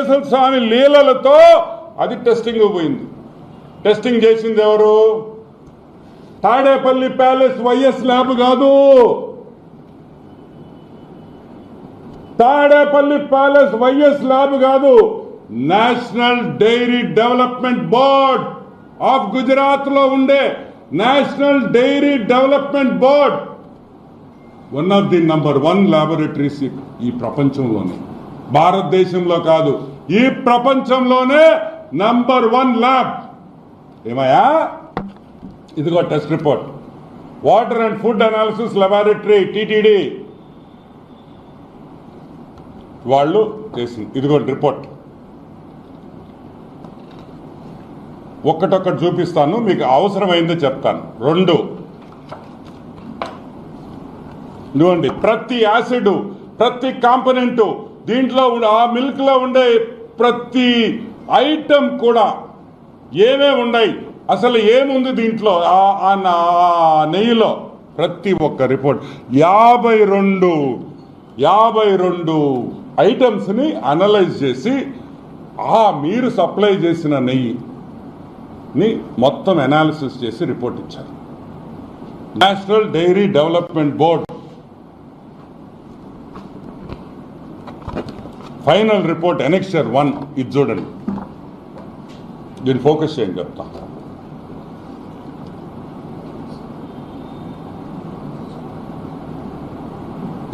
వెంకటేశ్వర స్వామి లీలలతో అది టెస్టింగ్ పోయింది. టెస్టింగ్ చేసింది ఎవరు? తాడేపల్లి ప్యాలెస్ వైఎస్ ల్యాబ్ కాదు. తాడేపల్లి ప్యాలెస్ వైఎస్ ల్యాబ్ కాదు. National dairy development board of Gujarat లో ఉండే national dairy development board one of the number 1 laboratories ఈ ప్రపంచంలోనే, భారతదేశంలో కాదు, ఈ ప్రపంచంలోనే నంబర్ 1 ల్యాబ్. ఏమయ్యా, ఇదిగో test report. Water and food analysis laboratory TTD వాళ్ళు చేసింది. ఇదిగో రిపోర్ట్. ఒక్కటొక్కటి చూపిస్తాను, మీకు అవసరమైందో చెప్తాను. 2 ఇదిగోండి, ప్రతి యాసిడ్, ప్రతి కాంపోనెంటు, దీంట్లో ఆ మిల్క్ లో ఉండే ప్రతి ఐటమ్ కూడా ఏమేమి ఉన్నాయి, అసలు ఏముంది దీంట్లో, ఆ నెయ్యిలో, ప్రతి ఒక్క రిపోర్ట్ 52 ఐటమ్స్ని అనలైజ్ చేసి మీరు సప్లై చేసిన నెయ్యిని మొత్తం అనాలిసిస్ చేసి రిపోర్ట్ ఇచ్చారు. National dairy development board final report annexure 1 ఇది చూడండి. దీన్ని ఫోకస్ చేయండి చెప్తా.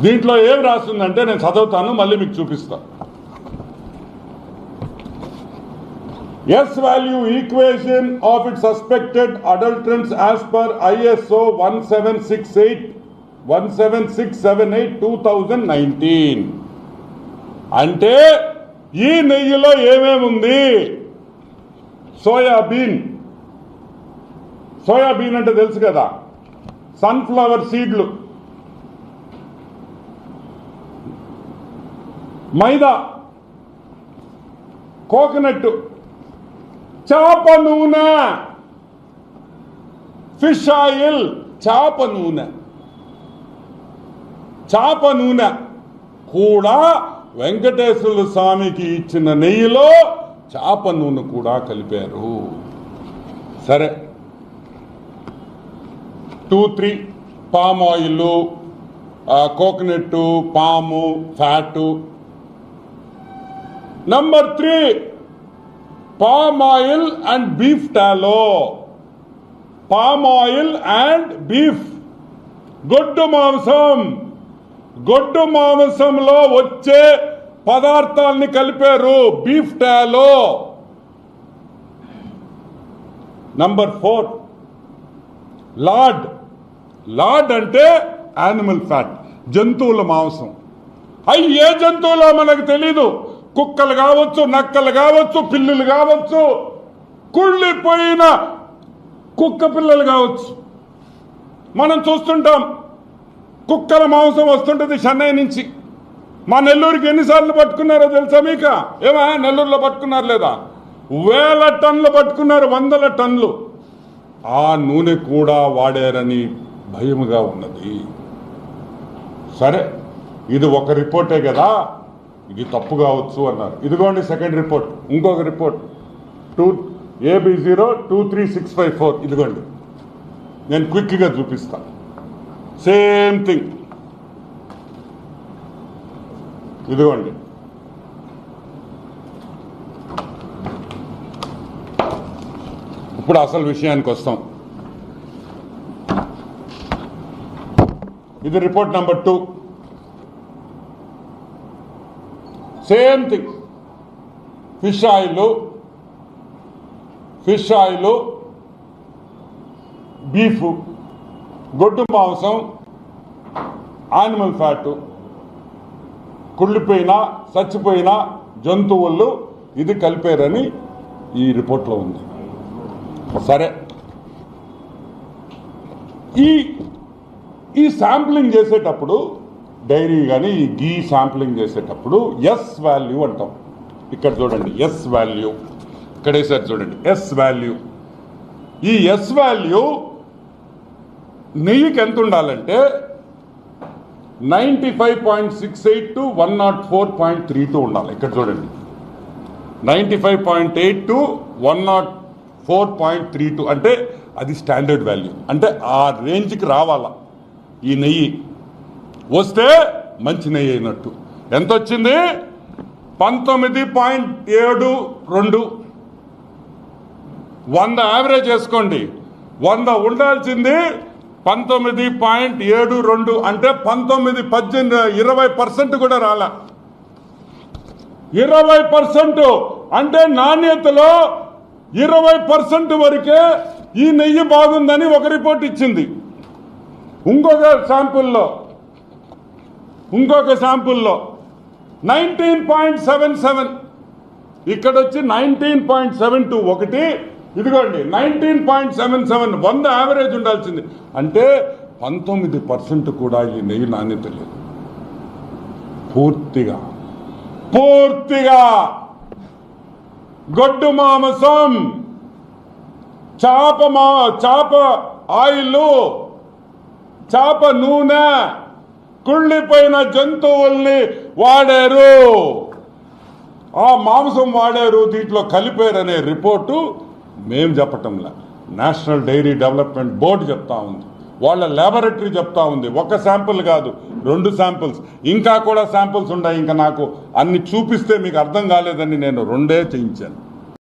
దీంట్లో ఏం రాస్తుందంటే నేను చదువుతాను, మళ్ళీ మీకు చూపిస్తాను. S value equation of it suspected adulterants as per ISO 17678 2019. అంటే ఈ నెయ్యిలో ఏమేమి ఉంది? సోయాబీన్ అంటే తెలుసు కదా, సన్ఫ్లవర్ సీడ్లు, మైదా, కోకోనట్, చేప నూనె, ఫిష్ ఆయిల్, చేప నూనె కూడా వెంకటేశ్వర స్వామికి ఇచ్చిన నెయ్యిలో చేప నూనె కూడా కలిపారు. సరే, 2-3 పామ్ ఆయిల్, కోకోనట్, పాము, fat. Number 3 palm oil and beef టాలో. Palm oil and beef, గొడ్డు మాంసంలో వచ్చే పదార్థాలని కలిపారు బీఫ్ టాలో. నంబర్ 4 లార్డ్ అంటే యానిమల్ ఫ్యాట్, జంతువుల మాంసం. అవి ఏ జంతువులో మనకు తెలీదు. కుక్కలు కావచ్చు, నక్కలు కావచ్చు, పిల్లులు కావచ్చు, కుళ్ళిపోయిన కుక్క పిల్లలు కావచ్చు. మనం చూస్తుంటాం, కుక్కల మాంసం వస్తుంటుంది చెన్నై నుంచి. మా నెల్లూరుకి ఎన్నిసార్లు పట్టుకున్నారో తెలుసా మీకు? ఏమా నెల్లూరులో పట్టుకున్నారు లేదా? 1000 టన్నులు పట్టుకున్నారు, 100 టన్నులు. ఆ నూనె కూడా వాడారని భయముగా ఉన్నది. సరే, ఇది ఒక రిపోర్టే కదా, ఇది తప్పు కావచ్చు అన్నారు. ఇదిగోండి సెకండ్ రిపోర్ట్, ఇంకొక రిపోర్ట్ AB023654. ఇదిగోండి, నేను క్విక్గా చూపిస్తాను. Same thing. ఇదిగోండి, ఇప్పుడు అసలు విషయానికి వస్తాం. ఇది report number 2. Same thing. Fish oil, beef, గొడ్డు మాంసం, యానిమల్ ఫ్యాట్, కుళ్ళిపోయిన చచ్చిపోయిన జంతువులు ఇది కలిపారని ఈ రిపోర్ట్లో ఉంది. సరే, ఈ శాంప్లింగ్ చేసేటప్పుడు, డైరీ కానీ ఈ గీ శాంప్లింగ్ చేసేటప్పుడు ఎస్ వాల్యూ అంటాం. ఇక్కడ చూడండి, ఎస్ వాల్యూ ఇక్కడ వేసారు చూడండి, ఎస్ వాల్యూ. ఈ ఎస్ వాల్యూ నెయ్యికి ఎంత ఉండాలంటే 95.68 to 104.32 ఉండాలి. ఇక్కడ చూడండి, 95.8 to 104.32 అంటే అది స్టాండర్డ్ వాల్యూ. అంటే ఆ రేంజ్కి రావాలా ఈ నెయ్యి, వస్తే మంచి నెయ్యి అయినట్టు. ఎంత వచ్చింది? 19.72. 100 యావరేజ్ వేసుకోండి. 100 ఉండాల్సింది 19.72. అంటే 20% కూడా రాలా. 20% అంటే నాణ్యతలో 20% వరకే ఈ నెయ్యి బాగుందని ఒక రిపోర్ట్ ఇచ్చింది. ఇంకొక శాంపుల్లో 19.77, ఇక్కడ వచ్చి 19.72 ఒకటి, ఇదిగోండి 19.77. 100 యావరేజ్ ఉండాల్సింది. అంటే 19% కూడా ఈ నెయ్యి నాణ్యత లేదు. పూర్తిగా గొడ్డు మాంసం, చాప ఆయిల్, చాప నూనె, కుళ్ళిపోయిన జంతువుల్ని వాడారు, ఆ మాంసం వాడారు, దీంట్లో కలిపారనే రిపోర్టు మేం చెప్పటంలా, నేషనల్ డైరీ డెవలప్మెంట్ బోర్డు చెప్తా ఉంది, వాళ్ళ ల్యాబొరేటరీ చెప్తా ఉంది. ఒక శాంపుల్ కాదు, 2 శాంపుల్స్, ఇంకా కూడా శాంపుల్స్ ఉన్నాయి. ఇంకా నాకు అన్ని చూపిస్తే మీకు అర్థం కాలేదని నేను 2 చేయించాను.